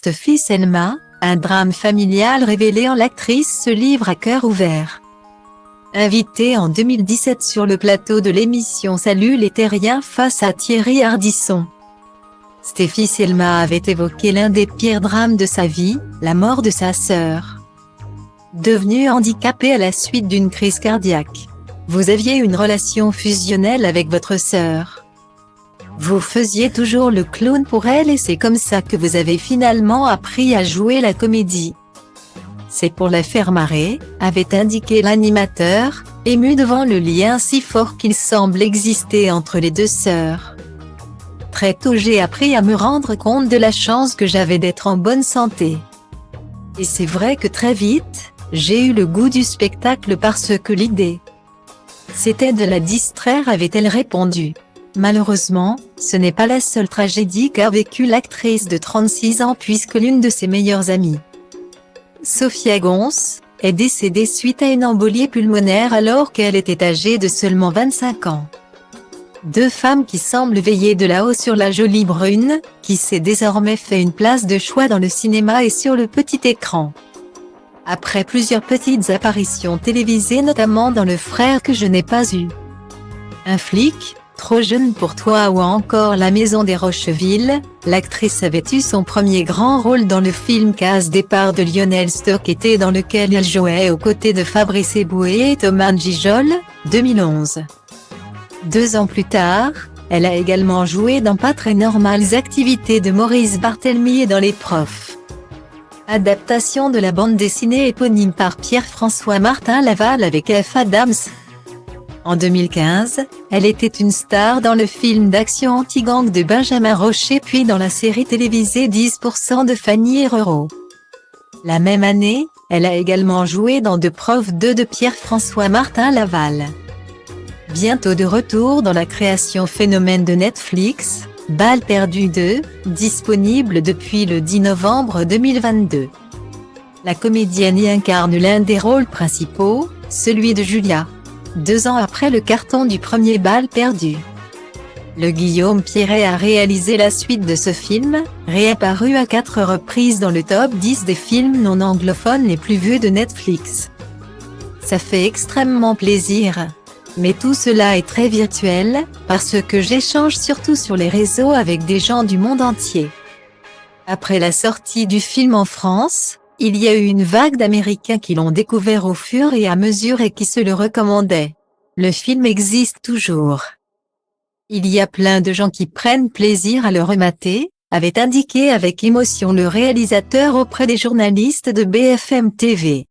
Sophie Selma, un drame familial révélé en l'actrice se livre à cœur ouvert. Invitée en 2017 sur le plateau de l'émission Salut les Terriens face à Thierry Ardisson, Sophie Selma avait évoqué l'un des pires drames de sa vie, la mort de sa sœur. Devenue handicapée à la suite d'une crise cardiaque. Vous aviez une relation fusionnelle avec votre sœur. Vous faisiez toujours le clown pour elle et c'est comme ça que vous avez finalement appris à jouer la comédie. C'est pour la faire marrer, avait indiqué l'animateur, ému devant le lien si fort qu'il semble exister entre les deux sœurs. Très tôt j'ai appris à me rendre compte de la chance que j'avais d'être en bonne santé. Et c'est vrai que très vite, j'ai eu le goût du spectacle parce que l'idée, c'était de la distraire, avait-elle répondu. Malheureusement, ce n'est pas la seule tragédie qu'a vécue l'actrice de 36 ans puisque l'une de ses meilleures amies, Sophia Gons, est décédée suite à une embolie pulmonaire alors qu'elle était âgée de seulement 25 ans. Deux femmes qui semblent veiller de là-haut sur la jolie brune, qui s'est désormais fait une place de choix dans le cinéma et sur le petit écran. Après plusieurs petites apparitions télévisées notamment dans Le Frère que je n'ai pas eu, Un flic, Trop jeune pour toi ou encore La Maison des Rocheville, l'actrice avait eu son premier grand rôle dans le film Case départ de Lionel Stocketté dans lequel elle jouait aux côtés de Fabrice Eboué et Thomas Gijol, 2011. 2 ans plus tard, elle a également joué dans Pas très normales activités de Maurice Barthélemy et dans Les Profs. Adaptation de la bande dessinée éponyme par Pierre-François Martin Laval avec F. Adams. En 2015, elle était une star dans le film d'action anti-gang de Benjamin Rocher puis dans la série télévisée 10% de Fanny Herrero. La même année, elle a également joué dans De Prof 2 de Pierre-François Martin Laval. Bientôt de retour dans la création phénomène de Netflix, Balle perdue 2, disponible depuis le 10 novembre 2022. La comédienne y incarne l'un des rôles principaux, celui de Julia. 2 ans après le carton du premier Balle perdue, le Guillaume Pierret a réalisé la suite de ce film, réapparu à 4 reprises dans le top 10 des films non anglophones les plus vus de Netflix. Ça fait extrêmement plaisir. Mais tout cela est très virtuel, parce que j'échange surtout sur les réseaux avec des gens du monde entier. Après la sortie du film en France, il y a eu une vague d'Américains qui l'ont découvert au fur et à mesure et qui se le recommandaient. Le film existe toujours. Il y a plein de gens qui prennent plaisir à le remater, avait indiqué avec émotion le réalisateur auprès des journalistes de BFM TV.